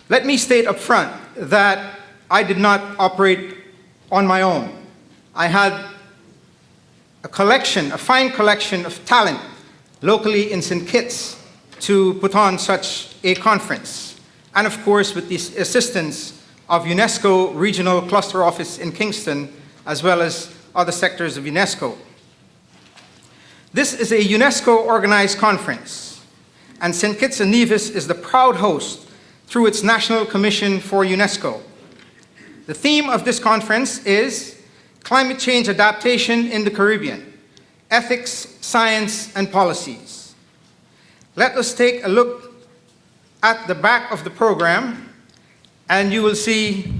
Let me state up front that I did not operate on my own. I had a fine collection of talent locally in St. Kitts to put on such a conference. And of course, with the assistance of UNESCO Regional Cluster Office in Kingston, as well as other sectors of UNESCO. This is a UNESCO-organized conference, and St. Kitts and Nevis is the proud host through its National Commission for UNESCO. The theme of this conference is Climate Change Adaptation in the Caribbean, Ethics, Science, and Policies. Let us take a look at the back of the program, and you will see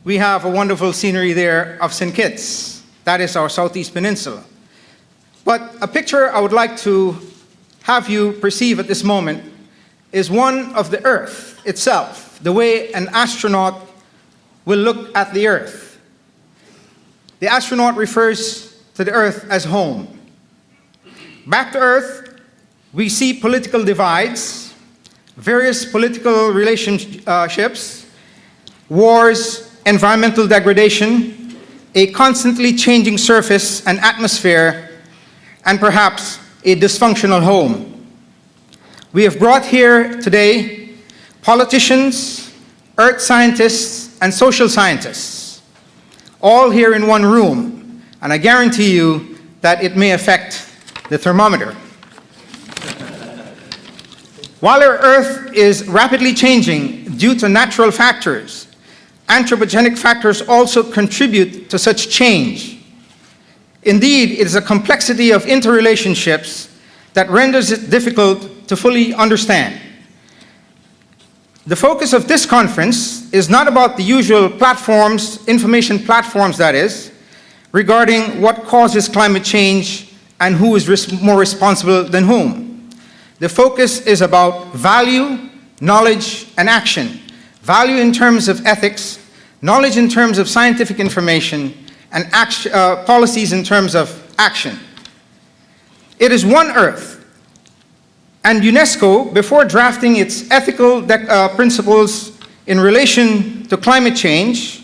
we have a wonderful scenery there of St. Kitts. That is our Southeast Peninsula. But a picture I would like to have you perceive at this moment is one of the Earth itself, the way an astronaut will look at the Earth. The astronaut refers to the Earth as home. Back to Earth, we see political divides, various political relationships, wars, environmental degradation, a constantly changing surface and atmosphere, and perhaps a dysfunctional home. We have brought here today politicians, earth scientists, and social scientists, all here in one room, and I guarantee you that it may affect the thermometer. While our Earth is rapidly changing due to natural factors, anthropogenic factors also contribute to such change. Indeed, it is a complexity of interrelationships that renders it difficult to fully understand. The focus of this conference is not about the usual platforms, information platforms that is, regarding what causes climate change and who is more responsible than whom. The focus is about value, knowledge, and action. Value in terms of ethics, knowledge in terms of scientific information, and policies in terms of action. It is one Earth, and UNESCO, before drafting its ethical principles in relation to climate change,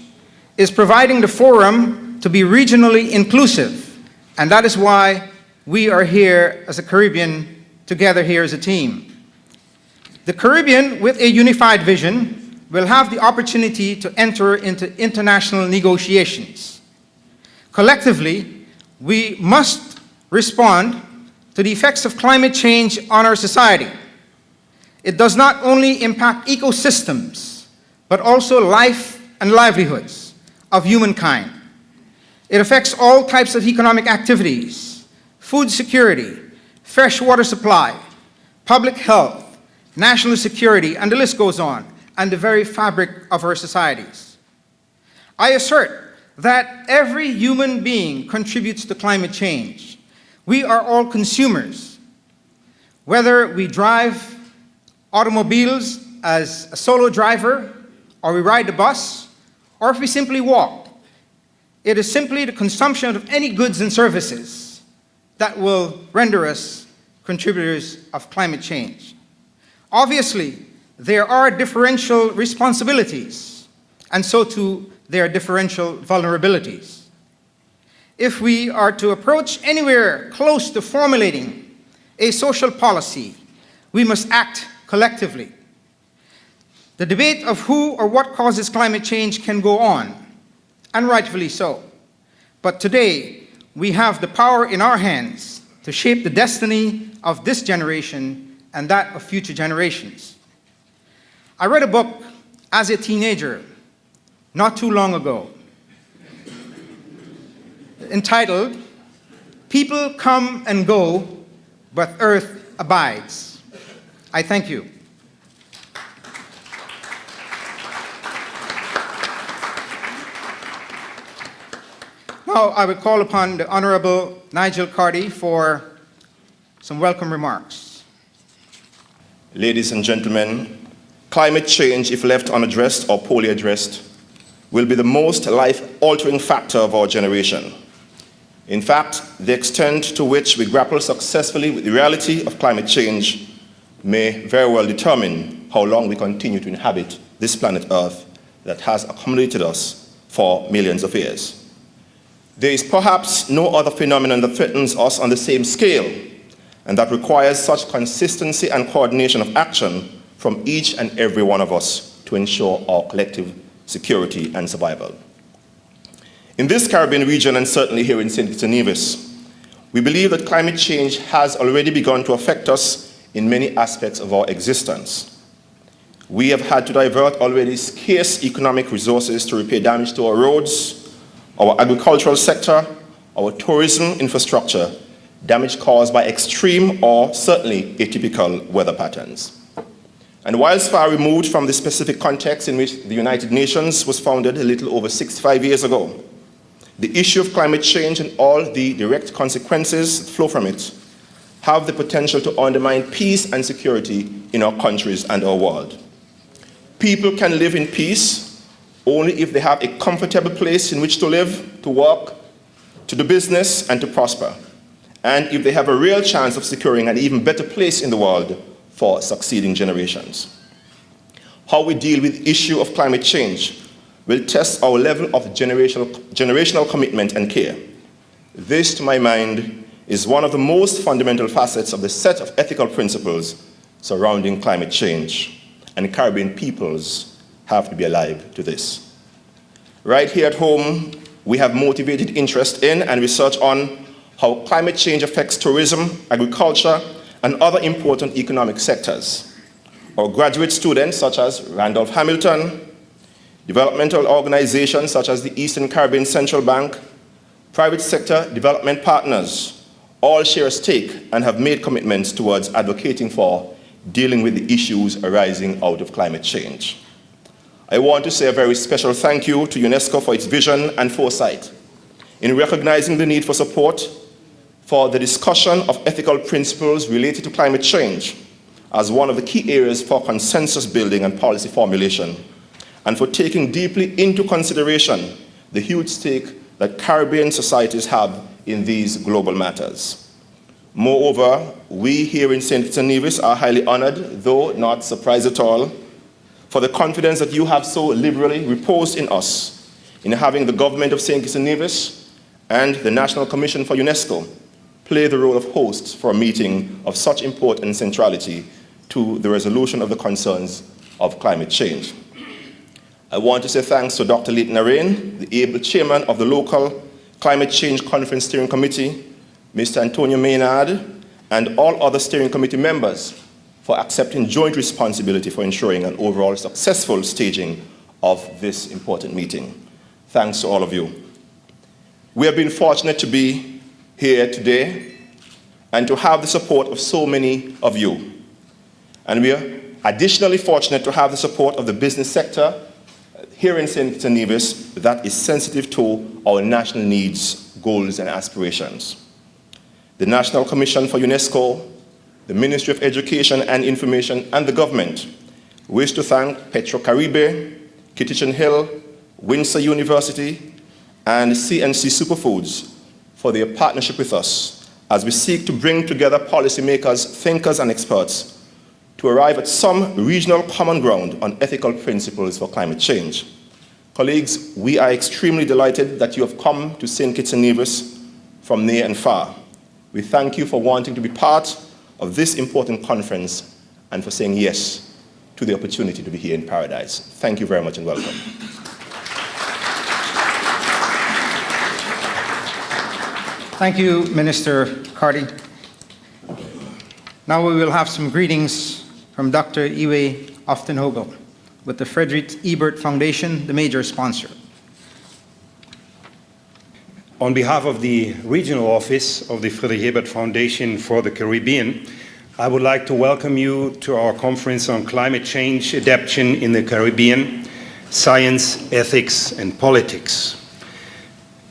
is providing the forum to be regionally inclusive, and that is why we are here as a Caribbean, together here as a team. The Caribbean, with a unified vision, will have the opportunity to enter into international negotiations. Collectively, we must respond to the effects of climate change on our society. It does not only impact ecosystems, but also life and livelihoods of humankind. It affects all types of economic activities, food security, fresh water supply, public health, national security, and the list goes on, and the very fabric of our societies. I assert that every human being contributes to climate change. We are all consumers. Whether we drive automobiles as a solo driver, or we ride the bus, or if we simply walk, it is simply the consumption of any goods and services that will render us contributors of climate change. Obviously, there are differential responsibilities, and so too there are differential vulnerabilities. If we are to approach anywhere close to formulating a social policy, we must act collectively. The debate of who or what causes climate change can go on, and rightfully so. But today, we have the power in our hands to shape the destiny of this generation and that of future generations. I read a book as a teenager not too long ago, entitled, "People Come and Go, but Earth Abides." I thank you. Now I would call upon the Honorable Nigel Cardy for some welcome remarks. Ladies and gentlemen, climate change, if left unaddressed or poorly addressed, will be the most life-altering factor of our generation. In fact, the extent to which we grapple successfully with the reality of climate change may very well determine how long we continue to inhabit this planet Earth that has accommodated us for millions of years. There is perhaps no other phenomenon that threatens us on the same scale and that requires such consistency and coordination of action from each and every one of us to ensure our collective security and survival. In this Caribbean region, and certainly here in St. Kitts and Nevis, we believe that climate change has already begun to affect us in many aspects of our existence. We have had to divert already scarce economic resources to repair damage to our roads, our agricultural sector, our tourism infrastructure, damage caused by extreme or certainly atypical weather patterns. And whilst far removed from the specific context in which the United Nations was founded a little over 65 years ago, the issue of climate change and all the direct consequences that flow from it have the potential to undermine peace and security in our countries and our world. People can live in peace only if they have a comfortable place in which to live, to work, to do business, and to prosper, and if they have a real chance of securing an even better place in the world for succeeding generations. How we deal with the issue of climate change will test our level of generational commitment and care. This, to my mind, is one of the most fundamental facets of the set of ethical principles surrounding climate change, and Caribbean peoples have to be alive to this. Right here at home, we have motivated interest in and research on how climate change affects tourism, agriculture, and other important economic sectors. Our graduate students, such as Randolph Hamilton, developmental organizations such as the Eastern Caribbean Central Bank, private sector development partners, all share a stake and have made commitments towards advocating for dealing with the issues arising out of climate change. I want to say a very special thank you to UNESCO for its vision and foresight in recognizing the need for support for the discussion of ethical principles related to climate change as one of the key areas for consensus building and policy formulation, and for taking deeply into consideration the huge stake that Caribbean societies have in these global matters. Moreover, we here in St. Kitts and Nevis are highly honored, though not surprised at all, for the confidence that you have so liberally reposed in us in having the government of St. Kitts and Nevis and the National Commission for UNESCO play the role of hosts for a meeting of such importance and centrality to the resolution of the concerns of climate change. I want to say thanks to Dr. Leighton Arrain, the able chairman of the local Climate Change Conference Steering Committee, Mr. Antonio Maynard, and all other steering committee members for accepting joint responsibility for ensuring an overall successful staging of this important meeting. Thanks to all of you. We have been fortunate to be here today and to have the support of so many of you. And we are additionally fortunate to have the support of the business sector here in St. Kitts and Nevis that is sensitive to our national needs, goals, and aspirations. The National Commission for UNESCO, the Ministry of Education and Information, and the government wish to thank PetroCaribe, Kittitian Hill, Windsor University, and CNC Superfoods for their partnership with us as we seek to bring together policymakers, thinkers, and experts to arrive at some regional common ground on ethical principles for climate change. Colleagues, we are extremely delighted that you have come to St. Kitts and Nevis from near and far. We thank you for wanting to be part of this important conference and for saying yes to the opportunity to be here in Paradise. Thank you very much and welcome. Thank you, Minister Carty. Now we will have some greetings from Dr. Iwe Oftenhogel with the Frederick Ebert Foundation, the major sponsor. On behalf of the Regional Office of the Frederick Ebert Foundation for the Caribbean, I would like to welcome you to our conference on climate change adaptation in the Caribbean, science, ethics, and politics.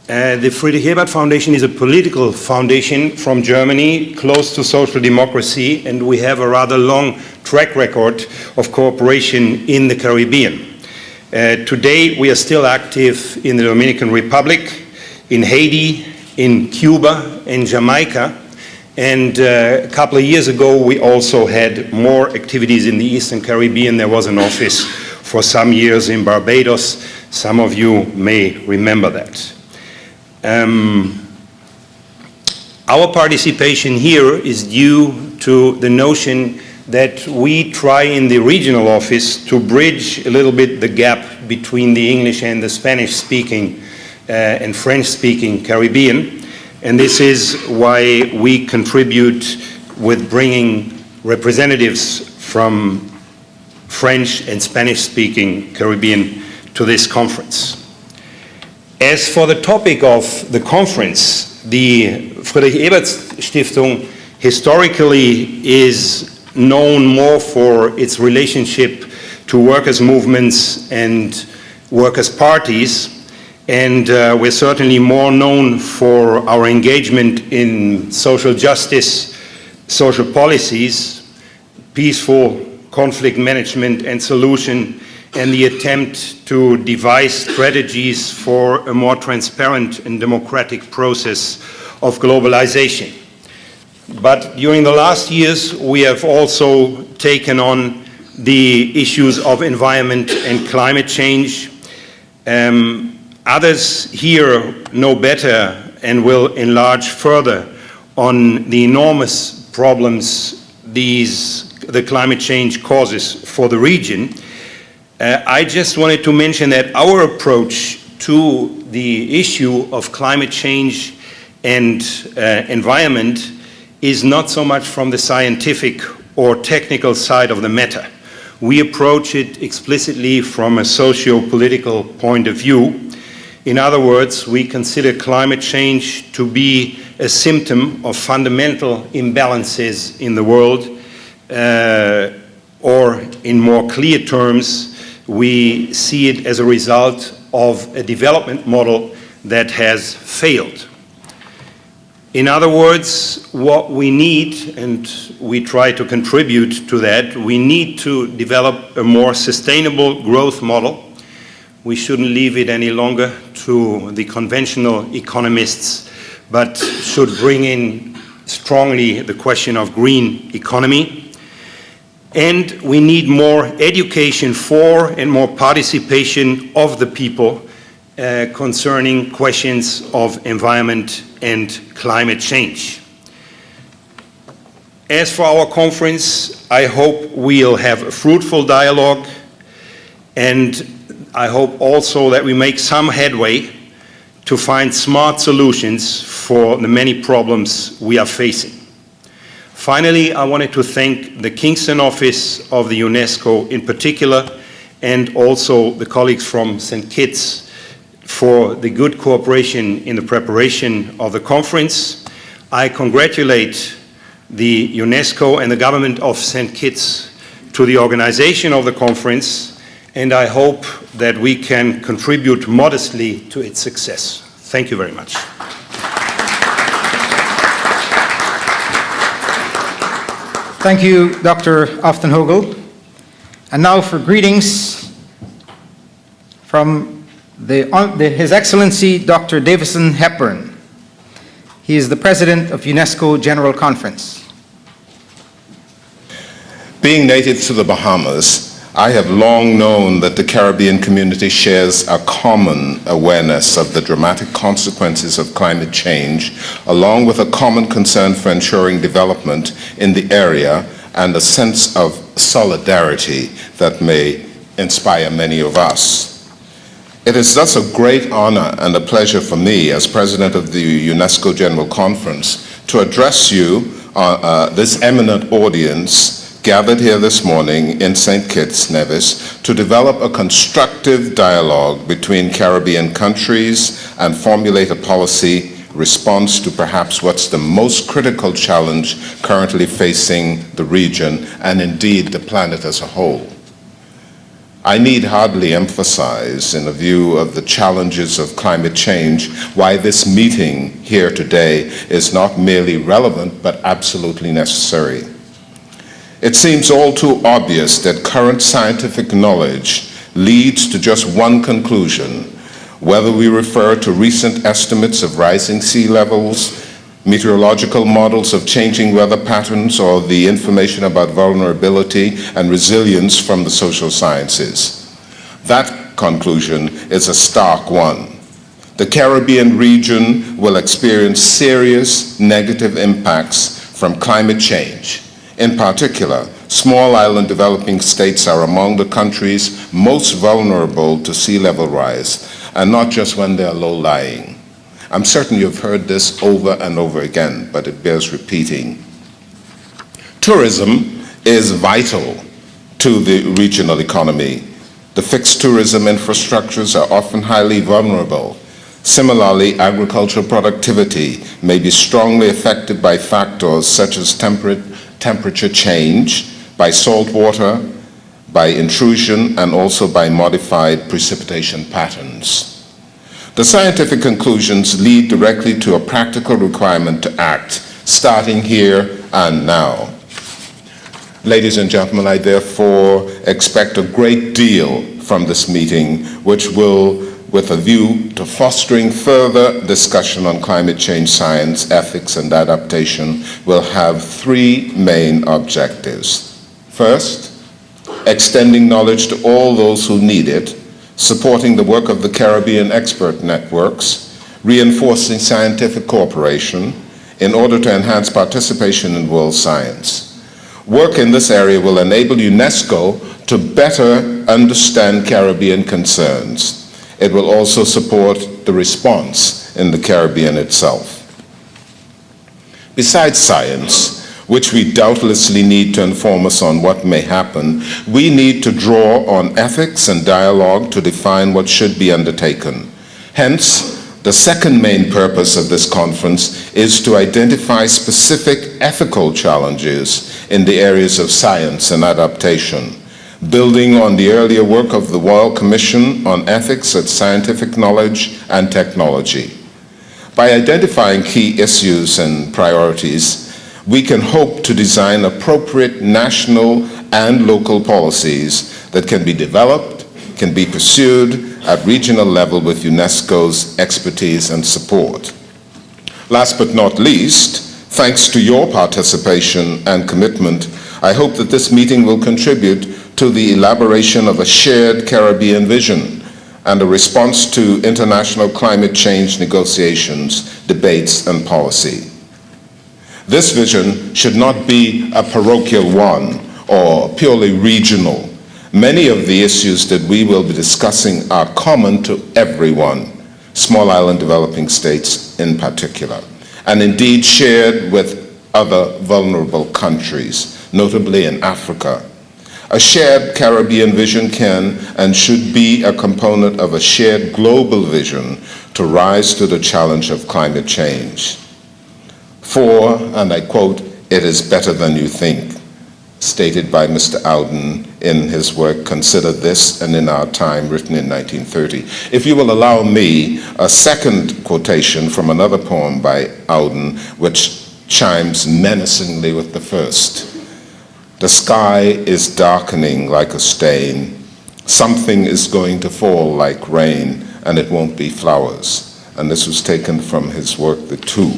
The Friedrich Ebert Foundation is a political foundation from Germany, close to social democracy, and we have a rather long track record of cooperation in the Caribbean. Today, we are still active in the Dominican Republic, in Haiti, in Cuba, in Jamaica, and a couple of years ago, we also had more activities in the Eastern Caribbean. There was an office for some years in Barbados. Some of you may remember that. Our participation here is due to the notion that we try in the regional office to bridge a little bit the gap between the English and the Spanish-speaking and French-speaking Caribbean. And this is why we contribute with bringing representatives from French and Spanish-speaking Caribbean to this conference. As for the topic of the conference, the Friedrich-Ebert-Stiftung historically is known more for its relationship to workers' movements and workers' parties, and we're certainly more known for our engagement in social justice, social policies, peaceful conflict management and solution, and the attempt to devise strategies for a more transparent and democratic process of globalization. But during the last years, we have also taken on the issues of environment and climate change. Others here know better and will enlarge further on the enormous problems the climate change causes for the region. I just wanted to mention that our approach to the issue of climate change and environment is not so much from the scientific or technical side of the matter. We approach it explicitly from a socio-political point of view. In other words, we consider climate change to be a symptom of fundamental imbalances in the world, or in more clear terms, we see it as a result of a development model that has failed. In other words, what we need, and we try to contribute to that, we need to develop a more sustainable growth model. We shouldn't leave it any longer to the conventional economists, but should bring in strongly the question of green economy. And we need more education for and more participation of the people concerning questions of environment and climate change. As for our conference, I hope we'll have a fruitful dialogue, and I hope also that we make some headway to find smart solutions for the many problems we are facing. Finally, I wanted to thank the Kingston office of the UNESCO in particular, and also the colleagues from St. Kitts for the good cooperation in the preparation of the conference. I congratulate the UNESCO and the government of St. Kitts to the organization of the conference, and I hope that we can contribute modestly to its success. Thank you very much. Thank you, Dr. Aftenhögel. And now for greetings from His Excellency Dr. Davison Hepburn. He is the President of UNESCO General Conference. Being native to the Bahamas, I have long known that the Caribbean community shares a common awareness of the dramatic consequences of climate change, along with a common concern for ensuring development in the area and a sense of solidarity that may inspire many of us. It is thus a great honor and a pleasure for me as President of the UNESCO General Conference to address you, this eminent audience, gathered here this morning in St. Kitts, Nevis, to develop a constructive dialogue between Caribbean countries and formulate a policy response to perhaps what's the most critical challenge currently facing the region and indeed the planet as a whole. I need hardly emphasize, in the view of the challenges of climate change, why this meeting here today is not merely relevant but absolutely necessary. It seems all too obvious that current scientific knowledge leads to just one conclusion, whether we refer to recent estimates of rising sea levels, meteorological models of changing weather patterns, or the information about vulnerability and resilience from the social sciences. That conclusion is a stark one. The Caribbean region will experience serious negative impacts from climate change. In particular, small island developing states are among the countries most vulnerable to sea level rise, and not just when they're low-lying. I'm certain you've heard this over and over again, but it bears repeating. Tourism is vital to the regional economy. The fixed tourism infrastructures are often highly vulnerable. Similarly, agricultural productivity may be strongly affected by factors such as temperature change, by salt water, by intrusion, and also by modified precipitation patterns. The scientific conclusions lead directly to a practical requirement to act, starting here and now. Ladies and gentlemen, I therefore expect a great deal from this meeting, which will, with a view to fostering further discussion on climate change science, ethics, and adaptation, will have three main objectives. First, extending knowledge to all those who need it, supporting the work of the Caribbean expert networks, reinforcing scientific cooperation in order to enhance participation in world science. Work in this area will enable UNESCO to better understand Caribbean concerns. It will also support the response in the Caribbean itself. Besides science, which we doubtlessly need to inform us on what may happen, we need to draw on ethics and dialogue to define what should be undertaken. Hence, the second main purpose of this conference is to identify specific ethical challenges in the areas of science and adaptation, building on the earlier work of the Royal Commission on Ethics at Scientific Knowledge and Technology. By identifying key issues and priorities, we can hope to design appropriate national and local policies that can be developed, can be pursued at regional level with UNESCO's expertise and support. Last but not least, thanks to your participation and commitment, I hope that this meeting will contribute to the elaboration of a shared Caribbean vision and a response to international climate change negotiations, debates, and policy. This vision should not be a parochial one or purely regional. Many of the issues that we will be discussing are common to everyone, small island developing states in particular, and indeed shared with other vulnerable countries, notably in Africa. A shared Caribbean vision can and should be a component of a shared global vision to rise to the challenge of climate change. For, and I quote, "It is better than you think," stated by Mr. Auden in his work, Consider This and In Our Time, written in 1930. If you will allow me a second quotation from another poem by Auden, which chimes menacingly with the first. "The sky is darkening like a stain. Something is going to fall like rain, and it won't be flowers." And this was taken from his work, The Two.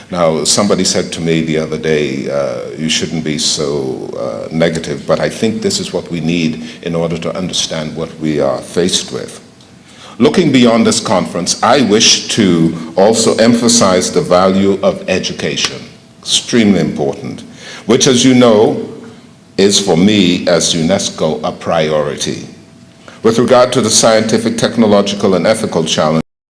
Now, somebody said to me the other day, you shouldn't be so negative, but I think this is what we need in order to understand what we are faced with. Looking beyond this conference, I wish to also emphasize the value of education, extremely important, which, as you know, is for me as UNESCO a priority. With regard to the scientific, technological, and ethical challenge,